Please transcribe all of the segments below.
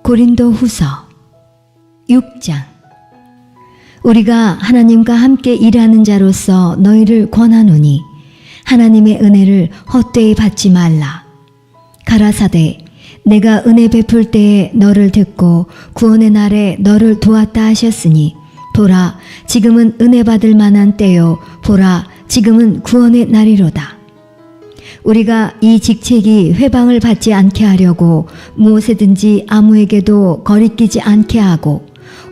고린도후서 6장. 우리가 하나님과 함께 일하는 자로서 너희를 권하노니 하나님의 은혜를 헛되이 받지 말라. 가라사대 내가 은혜 베풀 때에 너를 듣고 구원의 날에 너를 도왔다 하셨으니 보라 지금은 은혜 받을 만한 때요 보라 지금은 구원의 날이로다. 우리가 이 직책이 회방을 받지 않게 하려고 무엇에든지 아무에게도 거리끼지 않게 하고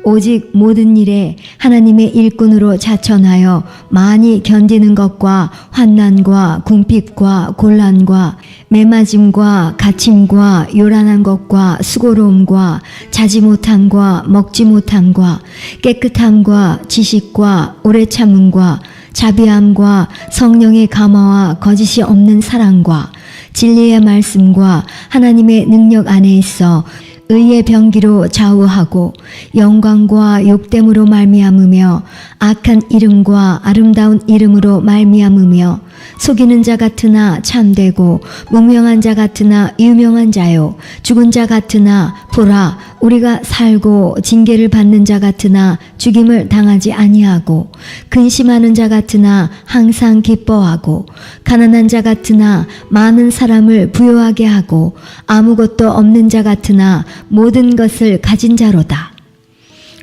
오직 모든 일에 하나님의 일꾼으로 자천하여 많이 견디는 것과 환난과 궁핍과 곤란과 매맞음과 갇힘과 요란한 것과 수고로움과 자지 못함과 먹지 못함과 깨끗함과 지식과 오래 참음과 자비함과 성령의 감화와 거짓이 없는 사랑과 진리의 말씀과 하나님의 능력 안에 있어 의의 병기로 좌우하고 영광과 욕됨으로 말미암으며 악한 이름과 아름다운 이름으로 말미암으며 속이는 자 같으나 참되고 무명한 자 같으나 유명한 자요 죽은 자 같으나 보라 우리가 살고 징계를 받는 자 같으나 죽임을 당하지 아니하고 근심하는 자 같으나 항상 기뻐하고 가난한 자 같으나 많은 사람을 부요하게 하고 아무것도 없는 자 같으나 모든 것을 가진 자로다.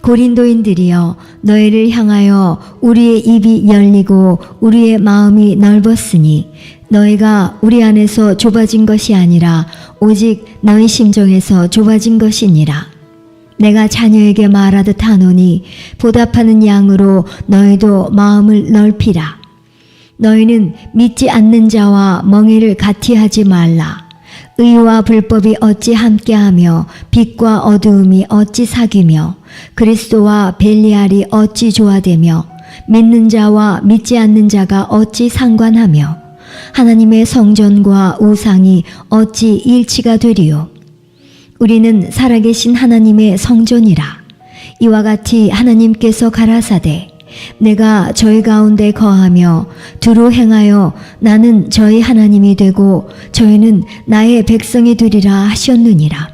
고린도인들이여 너희를 향하여 우리의 입이 열리고 우리의 마음이 넓었으니 너희가 우리 안에서 좁아진 것이 아니라 오직 너희 심정에서 좁아진 것이니라. 내가 자녀에게 말하듯 하노니 보답하는 양으로 너희도 마음을 넓히라. 너희는 믿지 않는 자와 멍에를 같이 하지 말라. 의와 불법이 어찌 함께하며 빛과 어두움이 어찌 사귀며 그리스도와 벨리알이 어찌 조화되며 믿는 자와 믿지 않는 자가 어찌 상관하며 하나님의 성전과 우상이 어찌 일치가 되리요. 우리는 살아계신 하나님의 성전이라. 이와 같이 하나님께서 가라사대 내가 저희 가운데 거하며 두루 행하여 나는 저희 하나님이 되고 저희는 나의 백성이 되리라 하셨느니라.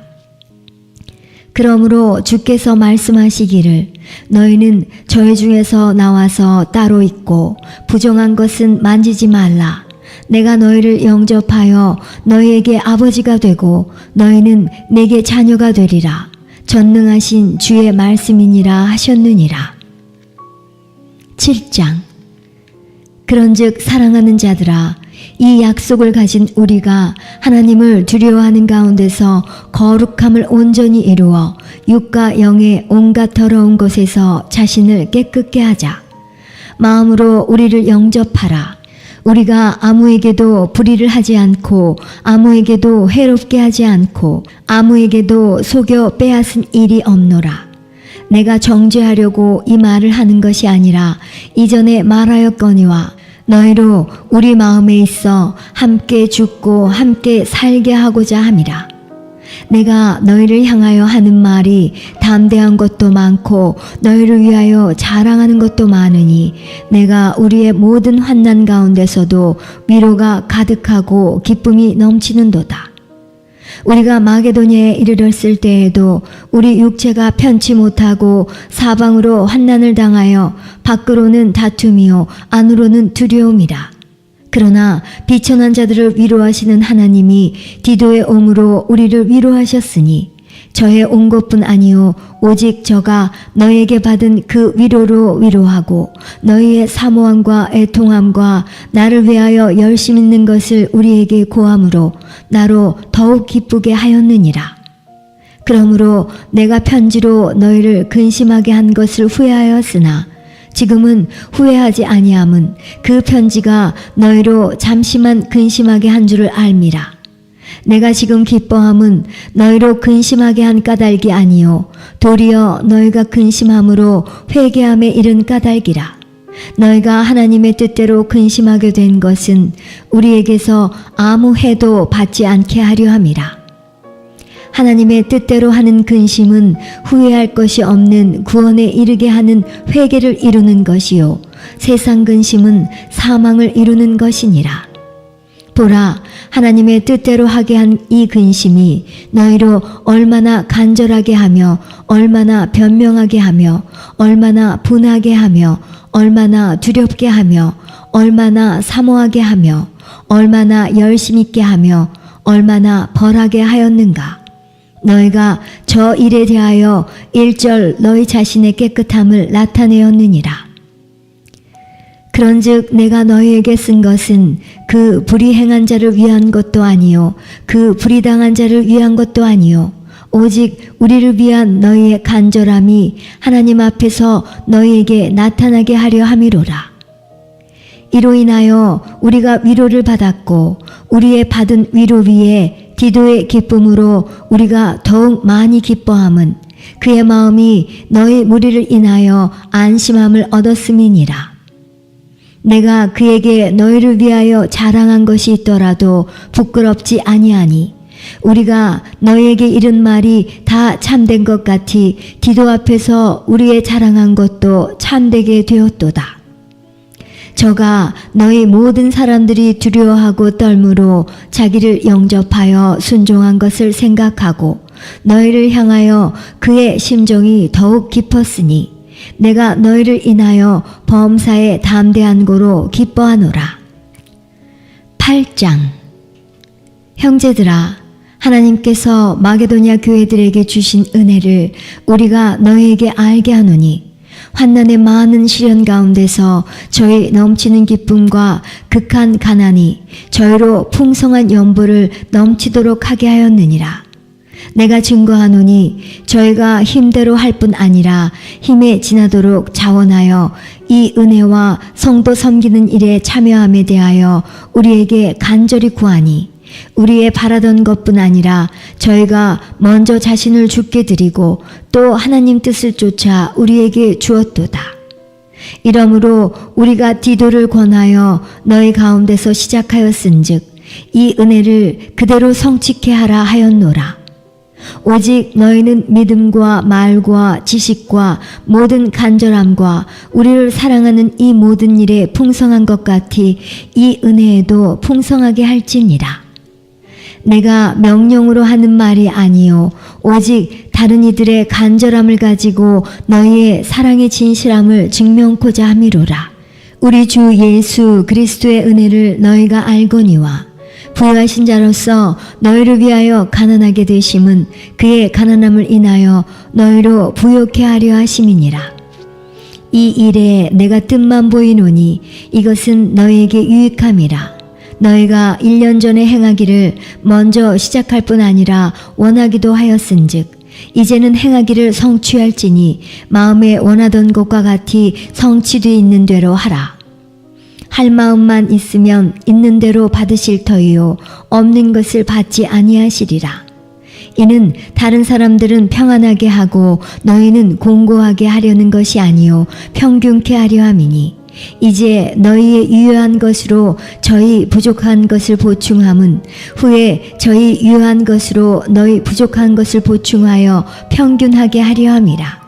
그러므로 주께서 말씀하시기를 너희는 저희 중에서 나와서 따로 있고 부정한 것은 만지지 말라. 내가 너희를 영접하여 너희에게 아버지가 되고 너희는 내게 자녀가 되리라. 전능하신 주의 말씀이니라 하셨느니라. 7장. 그런즉 사랑하는 자들아 이 약속을 가진 우리가 하나님을 두려워하는 가운데서 거룩함을 온전히 이루어 육과 영의 온갖 더러운 것에서 자신을 깨끗게 하자. 마음으로 우리를 영접하라. 우리가 아무에게도 불의를 하지 않고 아무에게도 해롭게 하지 않고 아무에게도 속여 빼앗은 일이 없노라. 내가 정죄하려고 이 말을 하는 것이 아니라 이전에 말하였거니와 너희로 우리 마음에 있어 함께 죽고 함께 살게 하고자 함이라. 내가 너희를 향하여 하는 말이 담대한 것도 많고 너희를 위하여 자랑하는 것도 많으니 내가 우리의 모든 환난 가운데서도 위로가 가득하고 기쁨이 넘치는도다. 우리가 마게도냐에 이르렀을 때에도 우리 육체가 편치 못하고 사방으로 환난을 당하여 밖으로는 다툼이요 안으로는 두려움이라. 그러나 비천한 자들을 위로하시는 하나님이 디도의 옴으로 우리를 위로하셨으니 저의 온 것뿐 아니요 오직 저가 너희에게 받은 그 위로로 위로하고 너희의 사모함과 애통함과 나를 위하여 열심 있는 것을 우리에게 고함으로 나로 더욱 기쁘게 하였느니라. 그러므로 내가 편지로 너희를 근심하게 한 것을 후회하였으나 지금은 후회하지 아니함은 그 편지가 너희로 잠시만 근심하게 한 줄을 알미라. 내가 지금 기뻐함은 너희로 근심하게 한 까닭이 아니요 도리어 너희가 근심함으로 회개함에 이른 까닭이라. 너희가 하나님의 뜻대로 근심하게 된 것은 우리에게서 아무 해도 받지 않게 하려 함이라. 하나님의 뜻대로 하는 근심은 후회할 것이 없는 구원에 이르게 하는 회개를 이루는 것이요 세상 근심은 사망을 이루는 것이니라. 보라, 하나님의 뜻대로 하게 한 이 근심이 너희로 얼마나 간절하게 하며 얼마나 변명하게 하며 얼마나 분하게 하며 얼마나 두렵게 하며 얼마나 사모하게 하며 얼마나 열심 있게 하며 얼마나 벌하게 하였는가. 너희가 저 일에 대하여 일절 너희 자신의 깨끗함을 나타내었느니라. 그런즉 내가 너희에게 쓴 것은 그 불의행한 자를 위한 것도 아니요 그 불의당한 자를 위한 것도 아니요 오직 우리를 위한 너희의 간절함이 하나님 앞에서 너희에게 나타나게 하려 함이로라. 이로 인하여 우리가 위로를 받았고 우리의 받은 위로 위에 디도의 기쁨으로 우리가 더욱 많이 기뻐함은 그의 마음이 너희 무리를 인하여 안심함을 얻었음이니라. 내가 그에게 너희를 위하여 자랑한 것이 있더라도 부끄럽지 아니하니 우리가 너희에게 이른 말이 다 참된 것 같이 디도 앞에서 우리의 자랑한 것도 참되게 되었도다. 저가 너희 모든 사람들이 두려워하고 떨므로 자기를 영접하여 순종한 것을 생각하고 너희를 향하여 그의 심정이 더욱 깊었으니 내가 너희를 인하여 범사에 담대한 고로 기뻐하노라. 8장. 형제들아, 하나님께서 마게도냐 교회들에게 주신 은혜를 우리가 너희에게 알게 하노니 환난의 많은 시련 가운데서 저희 넘치는 기쁨과 극한 가난이 저희로 풍성한 연보를 넘치도록 하게 하였느니라. 내가 증거하노니 저희가 힘대로 할 뿐 아니라 힘에 지나도록 자원하여 이 은혜와 성도 섬기는 일에 참여함에 대하여 우리에게 간절히 구하니 우리의 바라던 것뿐 아니라 저희가 먼저 자신을 주께 드리고 또 하나님 뜻을 쫓아 우리에게 주었도다. 이러므로 우리가 디도를 권하여 너희 가운데서 시작하였은즉 이 은혜를 그대로 성취케 하라 하였노라. 오직 너희는 믿음과 말과 지식과 모든 간절함과 우리를 사랑하는 이 모든 일에 풍성한 것 같이 이 은혜에도 풍성하게 할지니라. 내가 명령으로 하는 말이 아니요 오직 다른 이들의 간절함을 가지고 너희의 사랑의 진실함을 증명코자 함이로라. 우리 주 예수 그리스도의 은혜를 너희가 알거니와 부유하신 자로서 너희를 위하여 가난하게 되심은 그의 가난함을 인하여 너희로 부욕해 하려 하심이니라. 이 일에 내가 뜻만 보이노니 이것은 너희에게 유익함이라. 너희가 1년 전에 행하기를 먼저 시작할 뿐 아니라 원하기도 하였은즉 이제는 행하기를 성취할지니 마음에 원하던 것과 같이 성취되어 있는 대로 하라. 할 마음만 있으면 있는 대로 받으실 터이요 없는 것을 받지 아니하시리라. 이는 다른 사람들은 평안하게 하고 너희는 공고하게 하려는 것이 아니요 평균케 하려 함이니 이제 너희의 유효한 것으로 저희 부족한 것을 보충함은 후에 저희 유효한 것으로 너희 부족한 것을 보충하여 평균하게 하려 함이라.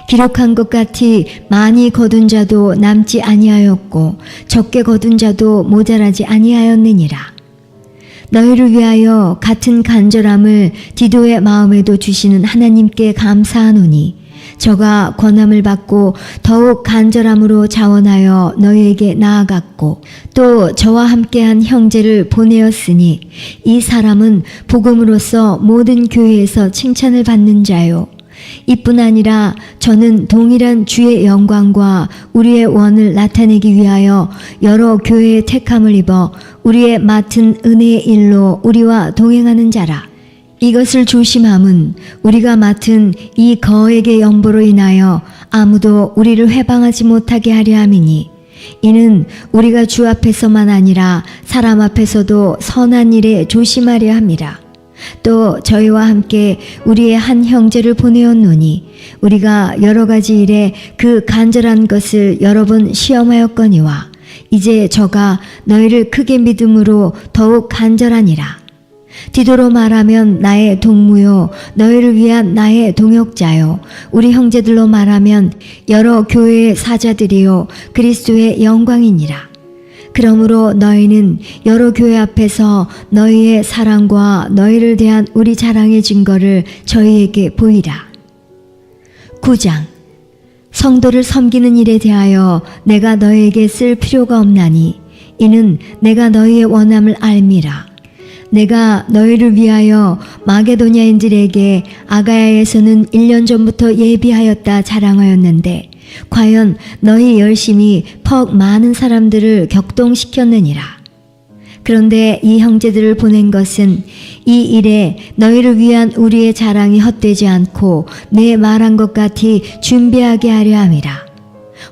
기록한 것 같이 많이 거둔 자도 남지 아니하였고 적게 거둔 자도 모자라지 아니하였느니라. 너희를 위하여 같은 간절함을 디도의 마음에도 주시는 하나님께 감사하노니 저가 권함을 받고 더욱 간절함으로 자원하여 너희에게 나아갔고 또 저와 함께한 형제를 보내었으니 이 사람은 복음으로써 모든 교회에서 칭찬을 받는 자요 이뿐 아니라 저는 동일한 주의 영광과 우리의 원을 나타내기 위하여 여러 교회의 택함을 입어 우리의 맡은 은혜의 일로 우리와 동행하는 자라. 이것을 조심함은 우리가 맡은 이 거액의 연보로 인하여 아무도 우리를 회방하지 못하게 하려 함이니 이는 우리가 주 앞에서만 아니라 사람 앞에서도 선한 일에 조심하려 함이라. 또 저희와 함께 우리의 한 형제를 보내었노니 우리가 여러 가지 일에 그 간절한 것을 여러 번 시험하였거니와 이제 저가 너희를 크게 믿음으로 더욱 간절하니라. 디도로 말하면 나의 동무요 너희를 위한 나의 동역자요 우리 형제들로 말하면 여러 교회의 사자들이요 그리스도의 영광이니라. 그러므로 너희는 여러 교회 앞에서 너희의 사랑과 너희를 대한 우리 자랑의 증거를 저희에게 보이라. 9장. 성도를 섬기는 일에 대하여 내가 너희에게 쓸 필요가 없나니 이는 내가 너희의 원함을 알미라. 내가 너희를 위하여 마게도냐인들에게 아가야에서는 1년 전부터 예비하였다 자랑하였는데 과연 너희 열심히 퍽 많은 사람들을 격동시켰느니라. 그런데 이 형제들을 보낸 것은 이 일에 너희를 위한 우리의 자랑이 헛되지 않고 내 말한 것 같이 준비하게 하려 함이라.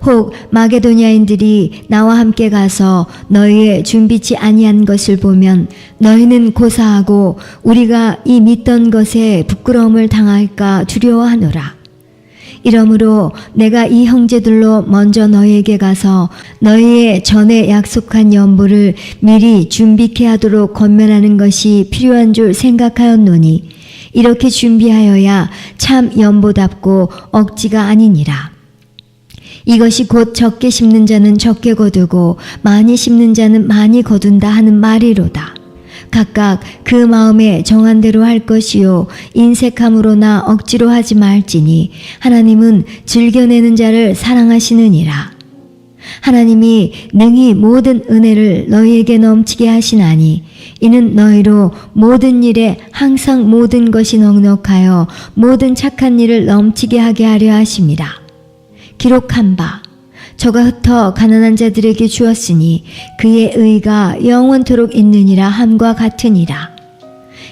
혹 마게도냐인들이 나와 함께 가서 너희의 준비치 아니한 것을 보면 너희는 고사하고 우리가 이 믿던 것에 부끄러움을 당할까 두려워하노라. 이러므로 내가 이 형제들로 먼저 너희에게 가서 너희의 전에 약속한 연보를 미리 준비케 하도록 권면하는 것이 필요한 줄 생각하였노니 이렇게 준비하여야 참 연보답고 억지가 아니니라. 이것이 곧 적게 심는 자는 적게 거두고 많이 심는 자는 많이 거둔다 하는 말이로다. 각각 그 마음에 정한 대로 할 것이요 인색함으로나 억지로 하지 말지니 하나님은 즐겨내는 자를 사랑하시느니라. 하나님이 능히 모든 은혜를 너희에게 넘치게 하시나니 이는 너희로 모든 일에 항상 모든 것이 넉넉하여 모든 착한 일을 넘치게 하게 하려 하심이라. 기록한 바 저가 흩어 가난한 자들에게 주었으니 그의 의가 영원토록 있느니라 함과 같으니라.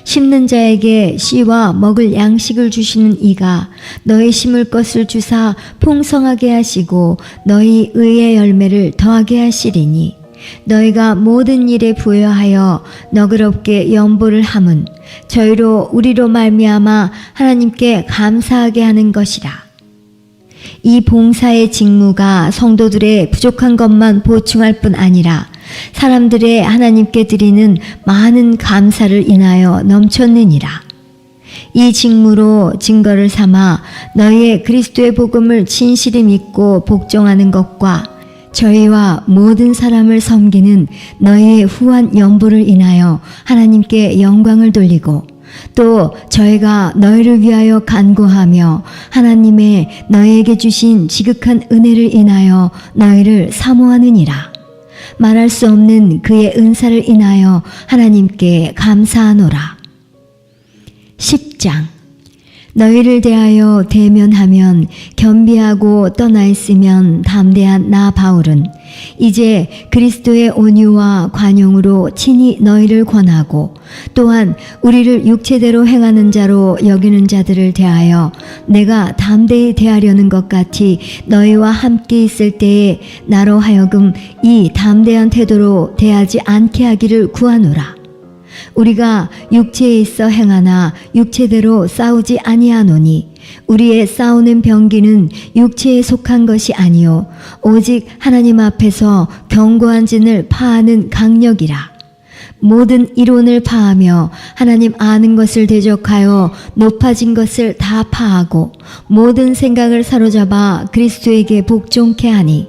심는 자에게 씨와 먹을 양식을 주시는 이가 너희 심을 것을 주사 풍성하게 하시고 너희 의의 열매를 더하게 하시리니 너희가 모든 일에 부여하여 너그럽게 연보를 함은 저희로 우리로 말미암아 하나님께 감사하게 하는 것이라. 이 봉사의 직무가 성도들의 부족한 것만 보충할 뿐 아니라 사람들의 하나님께 드리는 많은 감사를 인하여 넘쳤느니라. 이 직무로 증거를 삼아 너희의 그리스도의 복음을 진실히 믿고 복종하는 것과 저희와 모든 사람을 섬기는 너희의 후한 연보를 인하여 하나님께 영광을 돌리고 또 저희가 너희를 위하여 간구하며 하나님의 너희에게 주신 지극한 은혜를 인하여 너희를 사모하느니라. 말할 수 없는 그의 은사를 인하여 하나님께 감사하노라. 10장. 너희를 대하여 대면하면 겸비하고 떠나 있으면 담대한 나 바울은 이제 그리스도의 온유와 관용으로 친히 너희를 권하고 또한 우리를 육체대로 행하는 자로 여기는 자들을 대하여 내가 담대히 대하려는 것 같이 너희와 함께 있을 때에 나로 하여금 이 담대한 태도로 대하지 않게 하기를 구하노라. 우리가 육체에 있어 행하나 육체대로 싸우지 아니하노니 우리의 싸우는 병기는 육체에 속한 것이 아니요 오직 하나님 앞에서 견고한 진을 파하는 강력이라. 모든 이론을 파하며 하나님 아는 것을 대적하여 높아진 것을 다 파하고 모든 생각을 사로잡아 그리스도에게 복종케 하니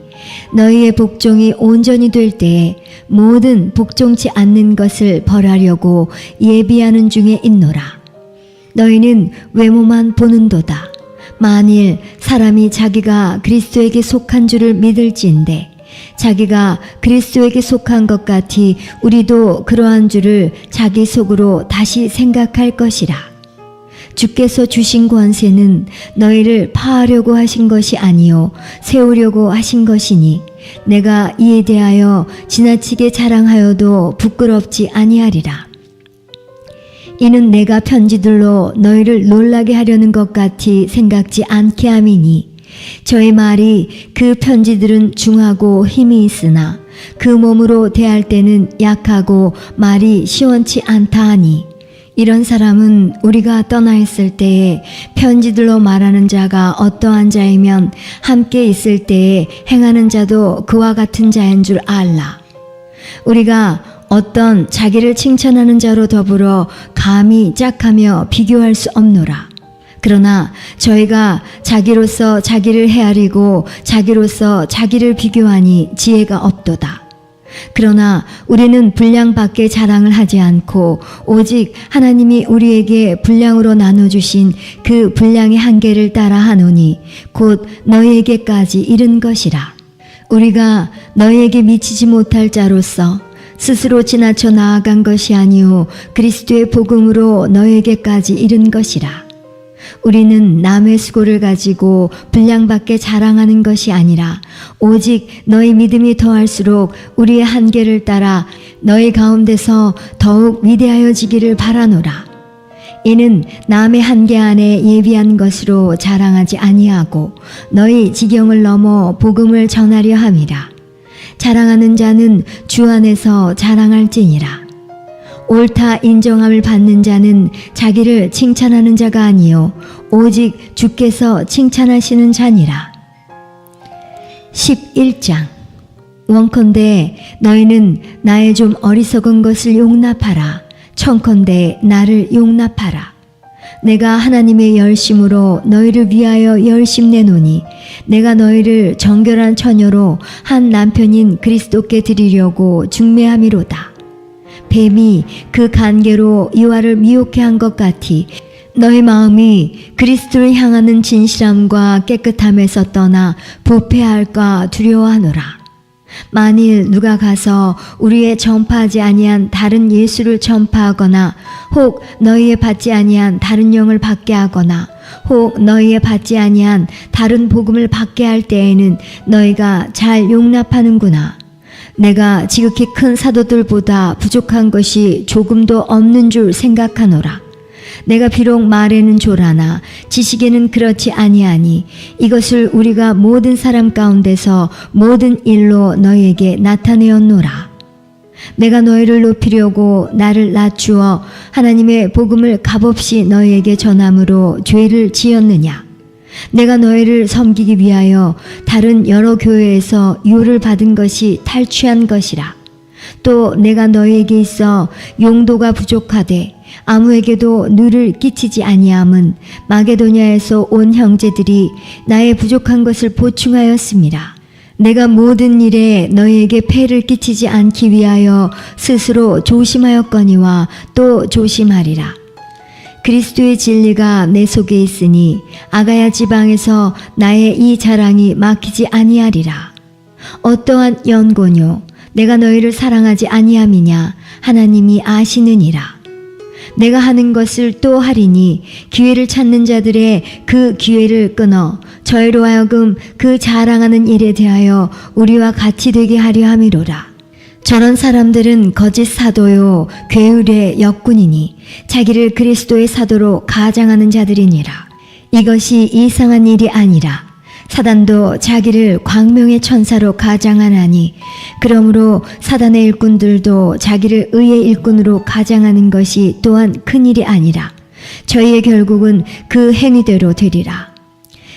너희의 복종이 온전히 될 때에 모든 복종치 않는 것을 벌하려고 예비하는 중에 있노라. 너희는 외모만 보는도다. 만일 사람이 자기가 그리스도에게 속한 줄을 믿을지인데 자기가 그리스도에게 속한 것 같이 우리도 그러한 줄을 자기 속으로 다시 생각할 것이라. 주께서 주신 권세는 너희를 파하려고 하신 것이 아니요 세우려고 하신 것이니 내가 이에 대하여 지나치게 자랑하여도 부끄럽지 아니하리라. 이는 내가 편지들로 너희를 놀라게 하려는 것 같이 생각지 않게 함이니 저의 말이 그 편지들은 중하고 힘이 있으나 그 몸으로 대할 때는 약하고 말이 시원치 않다 하니 이런 사람은 우리가 떠나 있을 때에 편지들로 말하는 자가 어떠한 자이면 함께 있을 때에 행하는 자도 그와 같은 자인 줄 알라. 우리가 어떤 자기를 칭찬하는 자로 더불어 감히 짝하며 비교할 수 없노라. 그러나 저희가 자기로서 자기를 헤아리고 자기로서 자기를 비교하니 지혜가 없도다. 그러나 우리는 분량밖에 자랑을 하지 않고 오직 하나님이 우리에게 분량으로 나눠주신 그 분량의 한계를 따라 하노니 곧 너희에게까지 이른 것이라. 우리가 너희에게 미치지 못할 자로서 스스로 지나쳐 나아간 것이 아니오 그리스도의 복음으로 너희에게까지 이른 것이라. 우리는 남의 수고를 가지고 분량밖에 자랑하는 것이 아니라 오직 너희 믿음이 더할수록 우리의 한계를 따라 너희 가운데서 더욱 위대하여지기를 바라노라. 이는 남의 한계 안에 예비한 것으로 자랑하지 아니하고 너희 지경을 넘어 복음을 전하려 함이라. 자랑하는 자는 주 안에서 자랑할지니라. 옳다 인정함을 받는 자는 자기를 칭찬하는 자가 아니요 오직 주께서 칭찬하시는 자니라. 11장. 원컨대 너희는 나의 좀 어리석은 것을 용납하라. 청컨대 나를 용납하라. 내가 하나님의 열심으로 너희를 위하여 열심 내노니 내가 너희를 정결한 처녀로 한 남편인 그리스도께 드리려고 중매함이로다. 뱀이 그 간계로 이와를 미혹해 한 것 같이 너희 마음이 그리스도를 향하는 진실함과 깨끗함에서 떠나 부패할까 두려워하노라. 만일 누가 가서 우리의 전파하지 아니한 다른 예수를 전파하거나 혹 너희의 받지 아니한 다른 영을 받게 하거나 혹 너희의 받지 아니한 다른 복음을 받게 할 때에는 너희가 잘 용납하는구나. 내가 지극히 큰 사도들보다 부족한 것이 조금도 없는 줄 생각하노라. 내가 비록 말에는 조라나 지식에는 그렇지 아니하니 이것을 우리가 모든 사람 가운데서 모든 일로 너희에게 나타내었노라. 내가 너희를 높이려고 나를 낮추어 하나님의 복음을 값없이 너희에게 전함으로 죄를 지었느냐. 내가 너희를 섬기기 위하여 다른 여러 교회에서 유를 받은 것이 탈취한 것이라. 또 내가 너희에게 있어 용도가 부족하되 아무에게도 누를 끼치지 아니함은 마게도냐에서 온 형제들이 나의 부족한 것을 보충하였습니다. 내가 모든 일에 너희에게 폐를 끼치지 않기 위하여 스스로 조심하였거니와 또 조심하리라. 그리스도의 진리가 내 속에 있으니 아가야 지방에서 나의 이 자랑이 막히지 아니하리라. 어떠한 연고뇨 내가 너희를 사랑하지 아니함이냐 하나님이 아시느니라. 내가 하는 것을 또 하리니 기회를 찾는 자들의 그 기회를 끊어 저희로 하여금 그 자랑하는 일에 대하여 우리와 같이 되게 하려 함이로라. 저런 사람들은 거짓 사도요 괴율의 역군이니 자기를 그리스도의 사도로 가장하는 자들이니라. 이것이 이상한 일이 아니라 사단도 자기를 광명의 천사로 가장하나니 그러므로 사단의 일꾼들도 자기를 의의 일꾼으로 가장하는 것이 또한 큰일이 아니라 저희의 결국은 그 행위대로 되리라.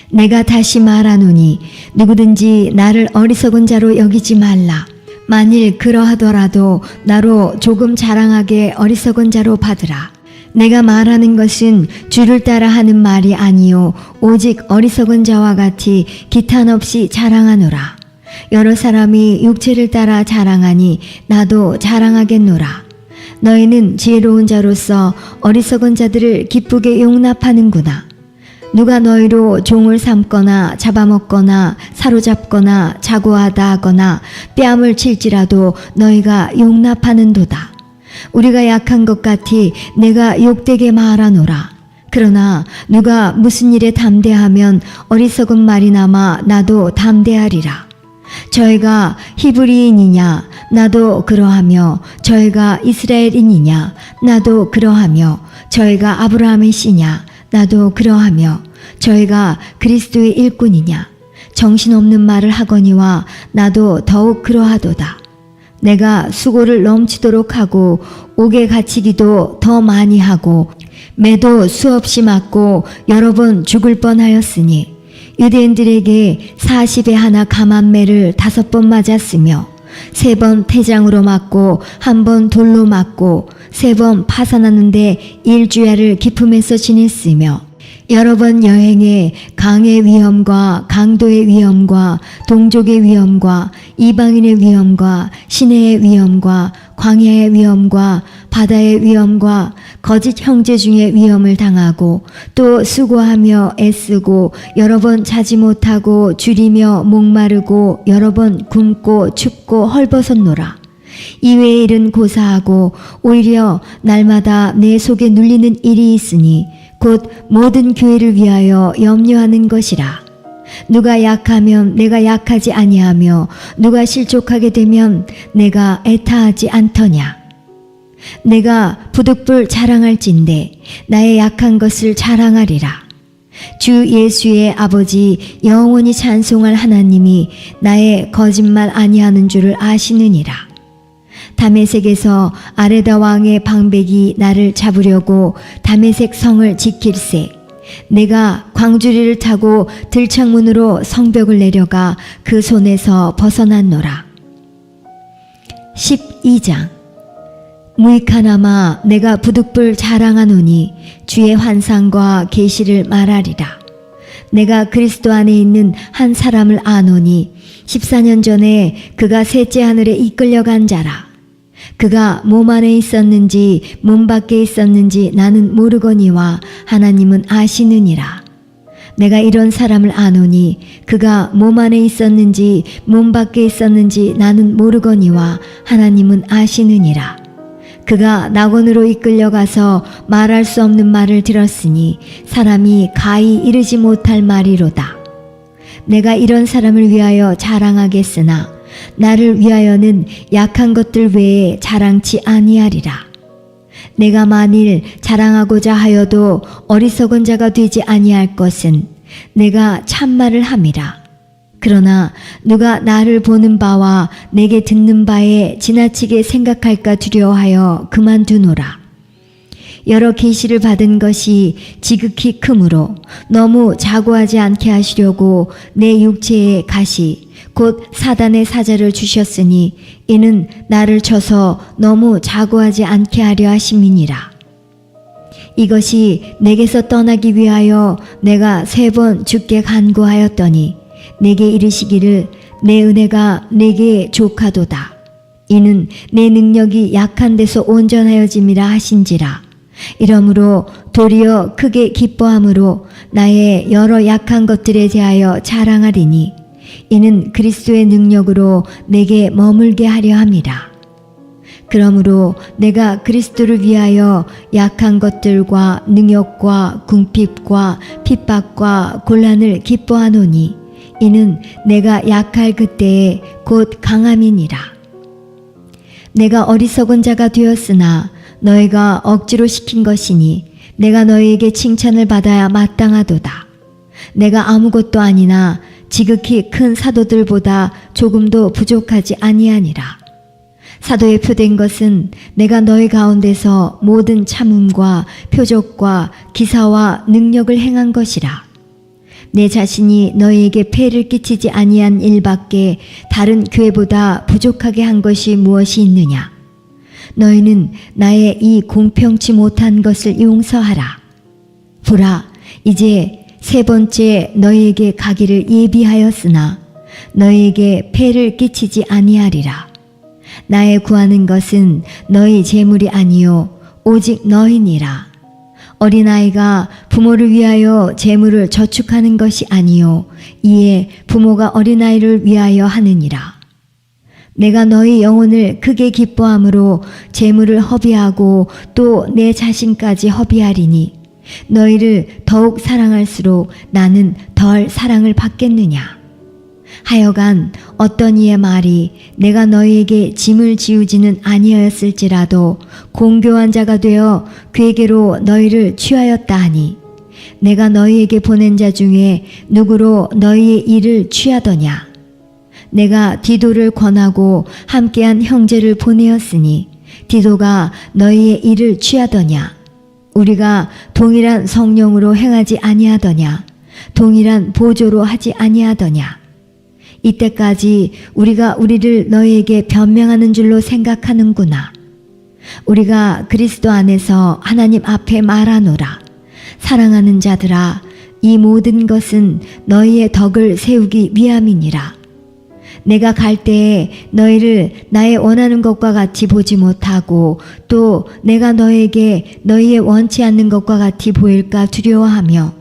내가 다시 말하노니 누구든지 나를 어리석은 자로 여기지 말라. 만일 그러하더라도 나로 조금 자랑하게 어리석은 자로 받으라. 내가 말하는 것은 주를 따라 하는 말이 아니요 오직 어리석은 자와 같이 기탄 없이 자랑하노라. 여러 사람이 육체를 따라 자랑하니 나도 자랑하겠노라. 너희는 지혜로운 자로서 어리석은 자들을 기쁘게 용납하는구나. 누가 너희로 종을 삼거나 잡아먹거나 사로잡거나 자고하다 하거나 뺨을 칠지라도 너희가 용납하는도다. 우리가 약한 것 같이 내가 욕되게 말하노라. 그러나 누가 무슨 일에 담대하면 어리석은 말이나마 나도 담대하리라. 저희가 히브리인이냐 나도 그러하며 저희가 이스라엘인이냐 나도 그러하며 저희가 아브라함의 씨냐 나도 그러하며 저희가 그리스도의 일꾼이냐 정신없는 말을 하거니와 나도 더욱 그러하도다. 내가 수고를 넘치도록 하고 옥에 갇히기도 더 많이 하고 매도 수없이 맞고 여러 번 죽을 뻔하였으니 유대인들에게 40에 하나 감한 매를 5번 맞았으며 3번 태장으로 맞고 1번 돌로 맞고 3번 파산하는데 일주야를 기품에서 지냈으며 여러 번 여행해 강의 위험과 강도의 위험과 동족의 위험과 이방인의 위험과 시내의 위험과 광야의 위험과 바다의 위험과 거짓 형제 중의 위험을 당하고 또 수고하며 애쓰고 여러 번 자지 못하고 줄이며 목마르고 여러 번 굶고 춥고 헐벗었노라. 이외의 일은 고사하고 오히려 날마다 내 속에 눌리는 일이 있으니 곧 모든 교회를 위하여 염려하는 것이라. 누가 약하면 내가 약하지 아니하며 누가 실족하게 되면 내가 애타하지 않더냐. 내가 부득불 자랑할진대 나의 약한 것을 자랑하리라. 주 예수의 아버지 영원히 찬송할 하나님이 나의 거짓말 아니하는 줄을 아시느니라. 다메섹에서 아레다 왕의 방백이 나를 잡으려고 다메섹 성을 지킬세. 내가 광주리를 타고 들창문으로 성벽을 내려가 그 손에서 벗어났노라. 12장. 무익하나마 내가 부득불 자랑하노니 주의 환상과 계시를 말하리라. 내가 그리스도 안에 있는 한 사람을 아노니 14년 전에 그가 셋째 하늘에 이끌려간 자라. 그가 몸 안에 있었는지 몸 밖에 있었는지 나는 모르거니와 하나님은 아시느니라. 내가 이런 사람을 아노니 그가 몸 안에 있었는지 몸 밖에 있었는지 나는 모르거니와 하나님은 아시느니라. 그가 낙원으로 이끌려가서 말할 수 없는 말을 들었으니 사람이 가히 이르지 못할 말이로다. 내가 이런 사람을 위하여 자랑하겠으나 나를 위하여는 약한 것들 외에 자랑치 아니하리라. 내가 만일 자랑하고자 하여도 어리석은 자가 되지 아니할 것은 내가 참말을 함이라. 그러나 누가 나를 보는 바와 내게 듣는 바에 지나치게 생각할까 두려워하여 그만두노라. 여러 계시를 받은 것이 지극히 크므로 너무 자고하지 않게 하시려고 내 육체에 가시 곧 사단의 사자를 주셨으니 이는 나를 쳐서 너무 자고하지 않게 하려 하심이니라. 이것이 내게서 떠나기 위하여 내가 3번 주께 간구하였더니 내게 이르시기를 내 은혜가 내게 족하도다. 이는 내 능력이 약한 데서 온전하여짐이라 하신지라. 이러므로 도리어 크게 기뻐함으로 나의 여러 약한 것들에 대하여 자랑하리니 이는 그리스도의 능력으로 내게 머물게 하려 함이라. 그러므로 내가 그리스도를 위하여 약한 것들과 능욕과 궁핍과 핍박과 곤란을 기뻐하노니 이는 내가 약할 그때에 곧 강함이니라. 내가 어리석은 자가 되었으나 너희가 억지로 시킨 것이니 내가 너희에게 칭찬을 받아야 마땅하도다. 내가 아무것도 아니나 지극히 큰 사도들보다 조금도 부족하지 아니하니라. 사도의 표된 것은 내가 너희 가운데서 모든 참음과 표적과 기사와 능력을 행한 것이라. 내 자신이 너희에게 폐를 끼치지 아니한 일밖에 다른 교회보다 부족하게 한 것이 무엇이 있느냐. 너희는 나의 이 공평치 못한 것을 용서하라. 보라, 이제 3번째 너희에게 가기를 예비하였으나 너희에게 폐를 끼치지 아니하리라. 나의 구하는 것은 너희 재물이 아니요 오직 너희니라. 어린아이가 부모를 위하여 재물을 저축하는 것이 아니요 이에 부모가 어린아이를 위하여 하느니라. 내가 너희 영혼을 크게 기뻐함으로 재물을 허비하고 또 내 자신까지 허비하리니 너희를 더욱 사랑할수록 나는 덜 사랑을 받겠느냐. 하여간 어떤 이의 말이 내가 너희에게 짐을 지우지는 아니하였을지라도 공교한 자가 되어 그에게로 너희를 취하였다 하니 내가 너희에게 보낸 자 중에 누구로 너희의 일을 취하더냐. 내가 디도를 권하고 함께한 형제를 보내었으니 디도가 너희의 일을 취하더냐. 우리가 동일한 성령으로 행하지 아니하더냐. 동일한 보조로 하지 아니하더냐. 이때까지 우리가 우리를 너희에게 변명하는 줄로 생각하는구나. 우리가 그리스도 안에서 하나님 앞에 말하노라. 사랑하는 자들아, 이 모든 것은 너희의 덕을 세우기 위함이니라. 내가 갈 때에 너희를 나의 원하는 것과 같이 보지 못하고 또 내가 너에게 너희의 원치 않는 것과 같이 보일까 두려워하며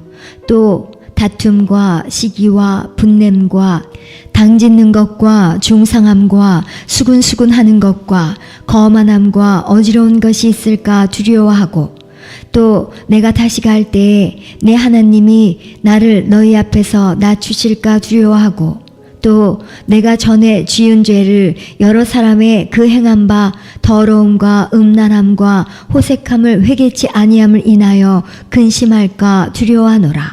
또 다툼과 시기와 분냄과 당짓는 것과 중상함과 수군수군하는 것과 거만함과 어지러운 것이 있을까 두려워하고 또 내가 다시 갈 때에 내 하나님이 나를 너희 앞에서 낮추실까 두려워하고 또 내가 전에 지은 죄를 여러 사람의 그 행한 바 더러움과 음란함과 호색함을 회개치 아니함을 인하여 근심할까 두려워하노라.